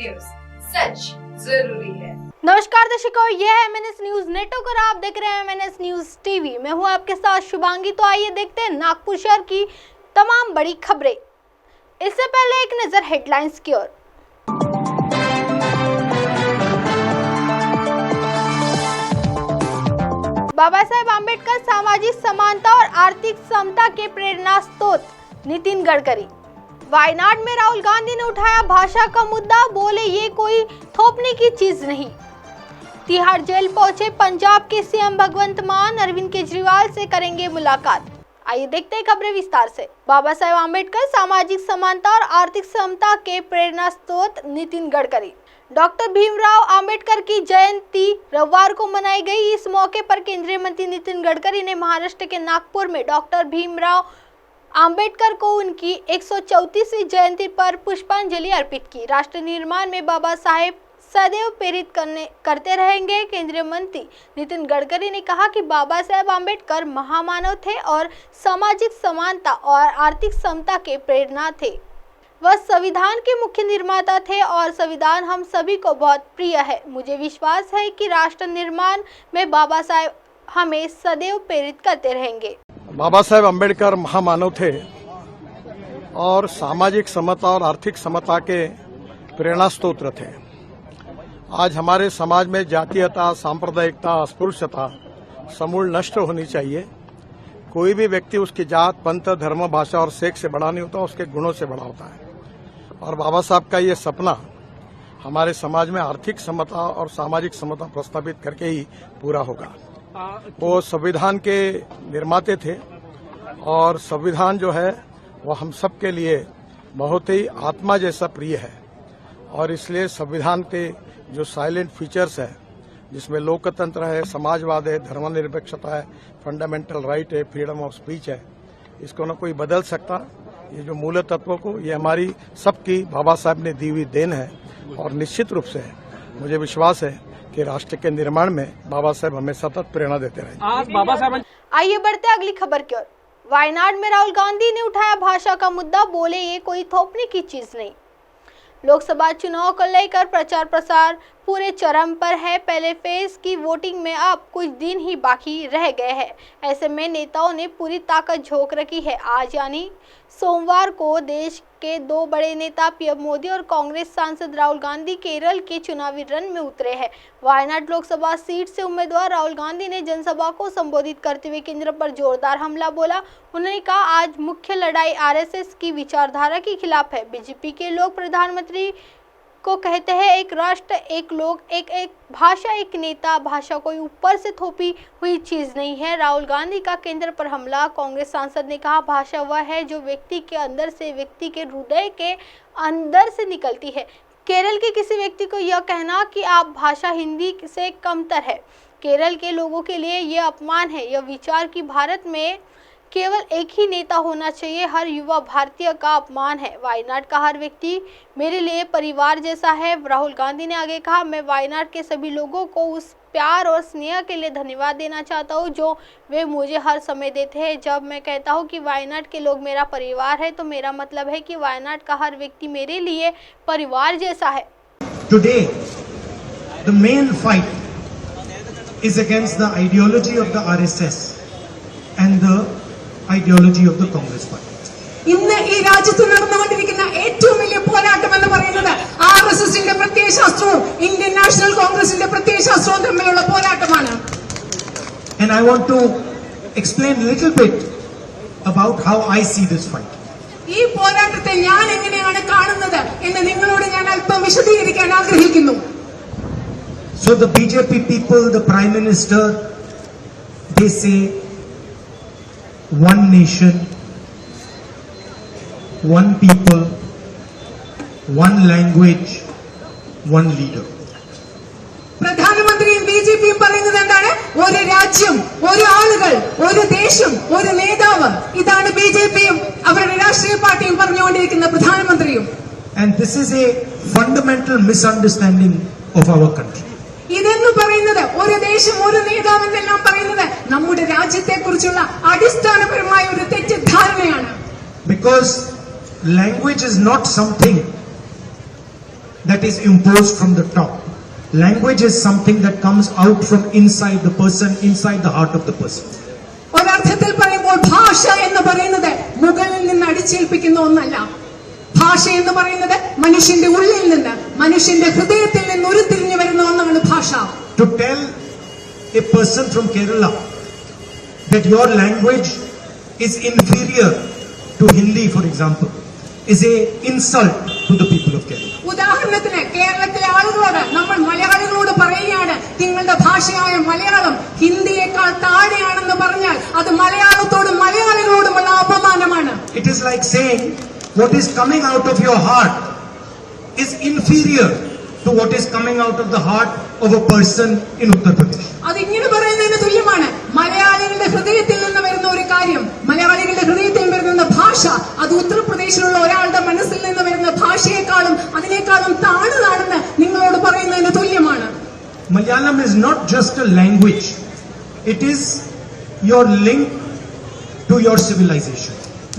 News, सच जरूरी है। नमस्कार दर्शकों, यह है MNS न्यूज नेटवर्क और आप देख रहे हैं MNS न्यूज टीवी। मैं हूं आपके साथ शुभांगी। तो आइए देखते हैं नागपुर शहर की तमाम बड़ी खबरें। इससे पहले एक नजर हेडलाइंस की ओर। बाबा साहेब आम्बेडकर सामाजिक समानता और आर्थिक समता के प्रेरणा स्रोत, नितिन गडकरी। वायनाड में राहुल गांधी ने उठाया भाषा का मुद्दा, बोले ये कोई थोपने की चीज नहीं। तिहाड़ जेल पहुंचे पंजाब के सीएम भगवंत मान, अरविंद केजरीवाल से करेंगे मुलाकात। आइए देखते हैं खबरें विस्तार से। बाबा साहेब आम्बेडकर सामाजिक समानता और आर्थिक समता के प्रेरणा स्रोत, नितिन गडकरी। डॉक्टर भीमराव आम्बेडकर की जयंती रविवार को मनाई गई। इस मौके पर केंद्रीय मंत्री नितिन गडकरी ने महाराष्ट्र के नागपुर में डॉक्टर भीमराव आम्बेडकर को उनकी 134वीं जयंती पर पुष्पांजलि अर्पित की। राष्ट्र निर्माण में बाबा साहेब सदैव प्रेरित करते रहेंगे। केंद्रीय मंत्री नितिन गडकरी ने कहा कि बाबा साहेब आम्बेडकर महामानव थे और सामाजिक समानता और आर्थिक समता के प्रेरणा थे। वह संविधान के मुख्य निर्माता थे और संविधान हम सभी को बहुत प्रिय है। मुझे विश्वास है कि राष्ट्र निर्माण में बाबा साहेब हमें सदैव प्रेरित करते रहेंगे। बाबा साहेब आम्बेडकर महामानव थे और सामाजिक समता और आर्थिक समता के प्रेरणा स्रोत थे। आज हमारे समाज में जातीयता, सांप्रदायिकता, अस्पृश्यता समूल नष्ट होनी चाहिए। कोई भी व्यक्ति उसकी जात, पंथ, धर्म, भाषा और सेक्स से बड़ा नहीं होता, उसके गुणों से बड़ा होता है। और बाबा साहब का ये सपना हमारे समाज में आर्थिक समता और सामाजिक समता प्रस्तावित करके ही पूरा होगा। वो संविधान के निर्माते थे और संविधान जो है वो हम सब के लिए बहुत ही आत्मा जैसा प्रिय है। और इसलिए संविधान के जो साइलेंट फीचर्स है, जिसमें लोकतंत्र है, समाजवाद है, धर्मनिरपेक्षता है, फंडामेंटल राइट है, फ्रीडम ऑफ स्पीच है, इसको न कोई बदल सकता। ये जो मूल तत्वों को, ये हमारी सबकी बाबा साहब ने दी हुई देन है। और निश्चित रूप से मुझे विश्वास है कि राष्ट्र के निर्माण में बाबा साहब हमें सतत प्रेरणा देते रहे। आइए बढ़ते हैं अगली खबर की ओर। वायनाड में राहुल गांधी ने उठाया भाषा का मुद्दा, बोले ये कोई थोपने की चीज नहीं। लोकसभा चुनाव को लेकर प्रचार प्रसार पूरे चरम पर है। पहले फेज की वोटिंग में अब कुछ दिन ही बाकी रह गए हैं। ऐसे में नेताओं ने पूरी ताकत झोंक रखी है। आज यानी सोमवार को देश के दो बड़े नेता पीएम मोदी और कांग्रेस सांसद राहुल गांधी केरल के चुनावी रण में उतरे हैं। वायनाड लोकसभा सीट से उम्मीदवार राहुल गांधी ने जनसभा को संबोधित करते हुए केंद्र पर जोरदार हमला बोला। उन्होंने कहा आज मुख्य लड़ाई आरएसएस की विचारधारा के खिलाफ है। बीजेपी के लोग प्रधानमंत्री को कहते हैं एक राष्ट्र, एक लोग, एक भाषा, एक नेता। भाषा कोई ऊपर से थोपी हुई चीज नहीं है। राहुल गांधी का केंद्र पर हमला। कांग्रेस सांसद ने कहा भाषा वह है जो व्यक्ति के अंदर से, व्यक्ति के हृदय के अंदर से निकलती है। केरल के किसी व्यक्ति को यह कहना कि आप भाषा हिंदी से कमतर है, केरल के लोगों के लिए यह अपमान है। यह विचार कि भारत में केवल एक ही नेता होना चाहिए हर युवा भारतीय का अपमान है। वायनाड का हर व्यक्ति मेरे लिए परिवार जैसा है। राहुल गांधी ने आगे कहा मैं वायनाड के सभी लोगों को उस प्यार और स्नेह के लिए धन्यवाद देना चाहता हूं जो वे मुझे हर समय देते हैं। जब मैं कहता हूं कि वायनाड के लोग मेरा परिवार है तो मेरा मतलब है कि वायनाड का हर व्यक्ति मेरे लिए परिवार जैसा है। Today, the main fight is against the ideology of the RSS and the ideology of the Congress Party. ഇന്ന് ഈ രാജ്യത്ത് നടന്നുകൊണ്ടിരിക്കുന്ന ഏറ്റവും വലിയ പോരാട്ടം എന്ന് പറയുന്നത് ആർഎസ്എസിന്റെ പ്രത്യയശാസ്ത്രവും ഇന്ത്യൻ നാഷണൽ കോൺഗ്രസിന്റെ പ്രത്യയശാസ്ത്രവും തമ്മിലുള്ള പോരാട്ടമാണ്. And I want to explain a little bit about how I see this fight. ഈ പോരാട്ടത്തെ ഞാൻ എങ്ങനെയാണ് കാണുന്നത് എന്ന് നിങ്ങളോട് ഞാൻ അല്പം വിശദീകരിക്കാൻ ആഗ്രഹിക്കുന്നു. So the BJP people, the Prime Minister, they say one nation, one people, one language, one leader. പ്രധാനമന്ത്രിയും ബിജെപിയും പറയുന്നത് എന്താണ്? ഒരു രാജ്യം, ഒരു ആളുകൾ, ഒരു ദേശം, ഒരു നേതാവ്. ഇതാണ് ബിജെപിയും അവരുടെ രാഷ്ട്രീയ പാർട്ടിയും പറഞ്ഞുകൊണ്ടിരിക്കുന്ന പ്രധാനമന്ത്രിയും. And this is a fundamental misunderstanding of our country. ഇതെന്ന് പറയുന്നത് ഒരു ദേശം, ഒരു നേതാവ് എന്നെല്ലാം പറയുന്നത് നമ്മുടെ രാജ്യത്തെ കുറിച്ചുള്ള അടിസ്ഥാനപരമായ ഒരു തെറ്റിദ്ധാരണയാണ്. Because language is not something that is imposed from the top. Language is something that comes out from inside the person, inside the heart of the person. ഒരർത്ഥത്തിൽ പറയുമ്പോൾ ഭാഷ എന്ന് പറയുന്നത് മുകളിൽ നിന്ന് അടിച്ചേൽപ്പിക്കുന്ന ഒന്നല്ല. ഭാഷ എന്ന് പറയുന്നത് മനുഷ്യന്റെ ഉള്ളിൽ നിന്ന്, മനുഷ്യന്റെ ഹൃദയത്തിൽ നിന്ന് ഉരുത്തിരിഞ്ഞു വരുന്ന ഒന്നാണ് ഭാഷ. To tell a person from Kerala that your language is inferior to Hindi, for example, is a insult to the people of Kerala. ഉദാഹരണത്തിന് കേരളത്തിലെ ആളുകളോട്, നമ്മൾ മലയാളികളോട് പറയുകയാണ് നിങ്ങളുടെ ഭാഷയായ മലയാളം ഹിന്ദിയേക്കാൾ താഴെയാണെന്ന് പറഞ്ഞാൽ അത് മലയാളത്തോടും മലയാളികളോടുമുള്ള അപമാനമാണ്. It is like saying what is coming out of your heart is inferior to what is coming out of the heart of a person in Uttar Pradesh. അതിങ്ങനെ പറയുന്നതിന് തുല്യമാണ്. മലയാളികളുടെ ഹൃദയത്തിൽ നിന്ന് വരുന്ന ഒരു കാര്യം, മലയാളികളുടെ ഹൃദയത്തിൽ വരുന്ന ഭാഷ, അത് ഉത്തർപ്രദേശിലുള്ള ഒരാളുടെ മനസ്സിൽ നിന്ന് വരുന്ന ഭാഷയെക്കാളും അതിനേക്കാളും താണതാണെന്ന് നിങ്ങളോട് പറയുന്നതിന് തുല്യമാണ്. Malayalam is not just a language, it is your link to your civilization.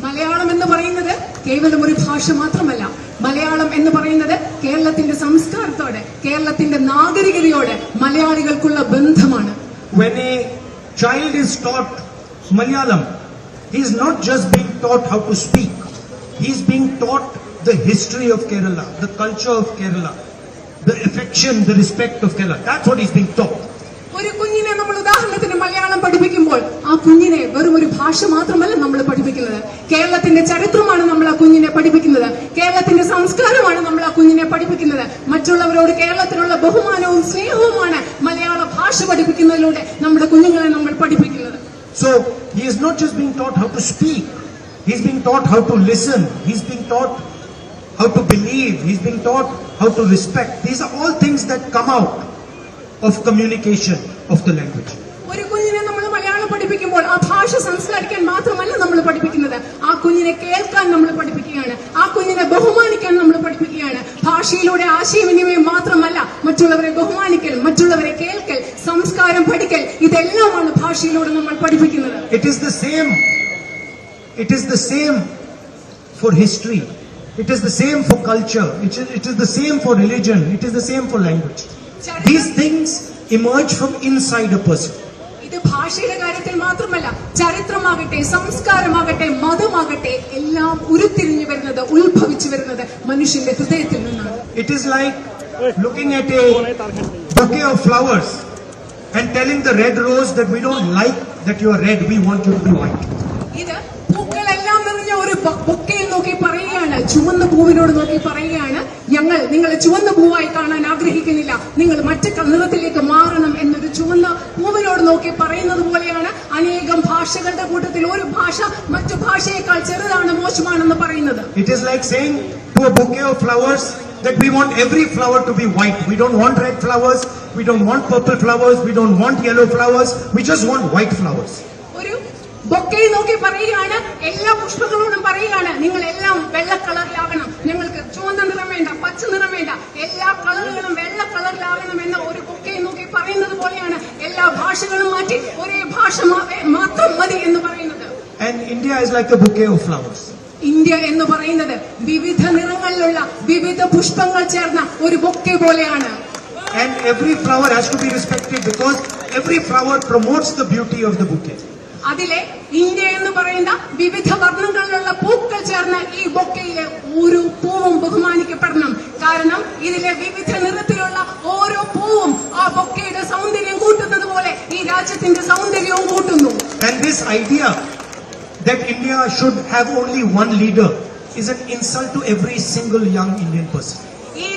Malayalam എന്ന് പറയുന്നത് കേവലം ഒരു ഭാഷ മാത്രമല്ല. മലയാളം എന്ന് പറയുന്നത് കേരളത്തിന്റെ സംസ്കാരത്തോടെ, കേരളത്തിന്റെ നാഗരികതയോടെ മലയാളികൾക്കുള്ള ബന്ധമാണ്. When a child is taught Malayalam, he is not just being taught how to speak, he is being taught the history of Kerala, the culture of Kerala, the affection, the respect of Kerala. That's what he is being taught. ഒരു കുഞ്ഞിനെ നമ്മൾ ഉദാഹരണത്തിന് മലയാളം പഠിപ്പിക്കുമ്പോൾ ആ കുഞ്ഞിനെ വെറും ഒരു ഭാഷ മാത്രമല്ല നമ്മൾ പഠിപ്പിക്കുന്നത്. കേരളത്തിന്റെ ചരിത്രമാണ് നമ്മൾ ആ കുഞ്ഞിനെ പഠിപ്പിക്കുന്നത്. കേരളത്തിന്റെ സംസ്കാരമാണ് നമ്മൾ ആ കുഞ്ഞിനെ പഠിപ്പിക്കുന്നത്. മറ്റുള്ളവരോട് കേരളത്തിനുള്ള ബഹുമാനവും സ്നേഹവുമാണ് മലയാള ഭാഷ പഠിപ്പിക്കുന്നതിലൂടെ നമ്മുടെ കുഞ്ഞുങ്ങളെ നമ്മൾ പഠിപ്പിക്കുന്നത്. So he is not just being taught how to speak, he is being taught how to listen, he is being taught how to believe, he is being taught how to respect. These are all things that come out of communication of the language. ഒരു കുഞ്ഞിനെ നമ്മൾ മലയാളം പഠിപ്പിക്കുമ്പോൾ ആ ഭാഷ സംസ്കരിക്കാൻ മാത്രമല്ല നമ്മൾ പഠിപ്പിക്കുന്നത്, ആ കുഞ്ഞിനെ കേൾക്കാൻ നമ്മൾ പഠിപ്പിക്കുകയാണ്, ആ കുഞ്ഞിനെ ബഹുമാനിക്കാൻ നമ്മൾ പഠിപ്പിക്കുകയാണ്. ഭാഷയിലൂടെ ആശയവിനിമയം മാത്രമല്ല, മറ്റുള്ളവരെ ബഹുമാനിക്കൽ, മറ്റുള്ളവരെ കേൾക്കൽ, സംസ്കാരം പഠിക്കൽ, ഇതെല്ലാമാണ് ഭാഷയിലൂടെ നമ്മൾ പഠിപ്പിക്കുന്നത്. It is the same for history, it is the same for culture, it is the same for religion, it is the same for language. These things emerge from inside a person. ഇത് ഭാഷയുടെ കാര്യത്തിൽ മാത്രമല്ല, ചരിത്രമാകട്ടെ, സംസ്കാരമാകട്ടെ, മതമാകട്ടെ, എല്ലാം ഉരുത്തിരിഞ്ഞു വരുന്നത്, ഉത്ഭവിച്ചു വരുന്നത് മനുഷ്യന്റെ ഹൃദയത്തിൽ നിന്നാണ്. It is like looking at a bouquet of flowers and telling the red rose that we don't like that you are red, we want you to be white. ഇത് പൂക്കളെല്ലാം നിറഞ്ഞ ഒരു ബൊക്കയിൽ നോക്കി പറയുകയാണ്, ചുവന്ന പൂവിനോട് നോക്കി പറയുകയാണ്, ഞങ്ങൾ നിങ്ങളെ ചുവന്ന പൂവായി കാണാൻ ആഗ്രഹിക്കുന്നില്ല, നിങ്ങൾ മറ്റു നിറത്തിലേക്ക് മാറണം എന്നൊരു ചുവന്ന പൂവിനോട് നോക്കി പറയുന്നത് പോലെയാണ് അനേകം ഭാഷകളുടെ കൂട്ടത്തിൽ ഒരു ഭാഷ മറ്റു ഭാഷയേക്കാൾ ചെറുതാണ്, മോശമാണെന്ന് പറയുന്നത്. It is like saying to a bouquet of flowers that we want every flower to be white. We don't want red flowers, we don't want purple flowers, we don't want yellow flowers, we just want white flowers. ഒരു ബൊക്കയിൽ നോക്കി പറയുകയാണ്, എല്ലാ പുഷ്പങ്ങളോടും പറയുകയാണ്, നിങ്ങൾ എല്ലാം വെള്ള കളറിലാകണം, ഞങ്ങൾക്ക് ചുവന്ന നിറം വേണ്ട, പച്ച നിറം വേണ്ട, എല്ലാ കളറുകളും വെള്ള കളറിലാകണം എന്ന ഒരു ബൊക്കയിൽ നോക്കി പറയുന്നത് പോലെയാണ് എല്ലാ ഭാഷകളും മാറ്റി ഒരേ ഭാഷ മാത്രം മതി എന്ന് പറയുന്നത്. And India is like a bouquet of flowers. India എന്ന് പറയുന്നത് വിവിധ നിറങ്ങളിലുള്ള വിവിധ പുഷ്പങ്ങൾ ചേർന്ന ഒരു ബൊക്കെ പോലെയാണ്. And every flower has to be respected because every flower promotes the beauty of the bouquet. അതിലെ ഇന്ത്യ എന്ന് പറയുന്ന വിവിധ വർണ്ണങ്ങളിലുള്ള പൂക്കൾ ചേർന്ന ഈ ബൊക്കയിലെ ഓരോ പൂവും ബഹുമാനിക്കപ്പെടണം. കാരണം ഇതിലെ വിവിധ നിറത്തിലുള്ള ഓരോ പൂവും ആ ബൊക്കയുടെ സൗന്ദര്യം കൂട്ടുന്നത് പോലെ ഈ രാജ്യത്തിന്റെ സൗന്ദര്യവും കൂട്ടുന്നു. And this idea that India should have only one leader is an insult to every single young Indian person. ഈ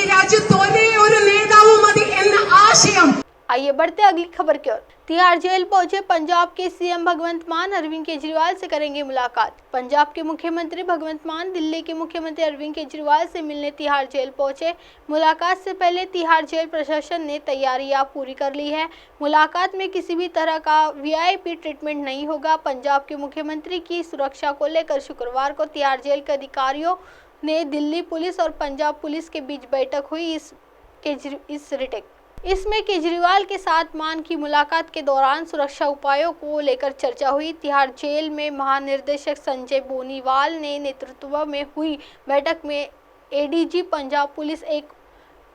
രാജ്യത്ത് ഒരേ ഒരു നേതാവ് മതി എന്ന ആശയം. आइए बढ़ते अगली खबर की ओर। तिहाड़ जेल पहुंचे पंजाब के सीएम भगवंत मान अरविंद केजरीवाल से करेंगे मुलाकात। पंजाब के मुख्यमंत्री भगवंत मान दिल्ली के मुख्यमंत्री अरविंद केजरीवाल से मिलने तिहाड़ जेल पहुंचे। मुलाकात से पहले तिहाड़ जेल प्रशासन ने तैयारियां पूरी कर ली है। मुलाकात में किसी भी तरह का वीआईपी ट्रीटमेंट नहीं होगा। पंजाब के मुख्यमंत्री की सुरक्षा को लेकर शुक्रवार को तिहाड़ जेल के अधिकारियों ने दिल्ली पुलिस और पंजाब पुलिस के बीच बैठक हुई। इसमें केजरीवाल के साथ मान की मुलाकात के दौरान सुरक्षा उपायों को लेकर चर्चा हुई। तिहाड़ जेल में महानिर्देशक संजय बोनीवाल ने नेतृत्व में हुई बैठक में ADG Punjab police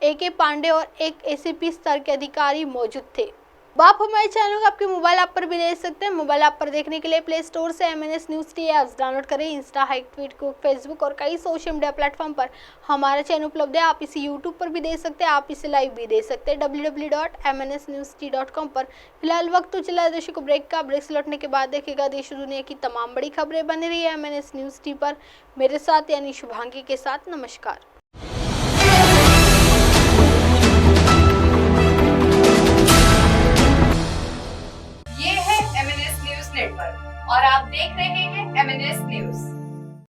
AK Pandey और एक ACP स्तर के अधिकारी मौजूद थे। आप हमारे चैनल को आपके मोबाइल ऐप पर भी देख सकते हैं। मोबाइल ऐप पर देखने के लिए प्ले स्टोर से MNS news T apps download करें। इंस्टा, हाइक, ट्वीट, फेसबुक और कई सोशल मीडिया प्लेटफॉर्म पर हमारा चैनल उपलब्ध है। आप इसे यूट्यूब पर भी देख सकते हैं, आप इसे लाइव भी देख सकते हैं www.mnsnewst.com पर। फिलहाल वक्त तो चला दर्शकों ब्रेक का। ब्रेक से लौटने के बाद देखेगा देश और दुनिया की तमाम बड़ी खबरें। बनी रही है MNS न्यूज़ टी पर मेरे साथ यानी शुभांगी के साथ। नमस्कार। ये है MNS न्यूज नेटवर्क और आप देख रहे हैं MNS न्यूज।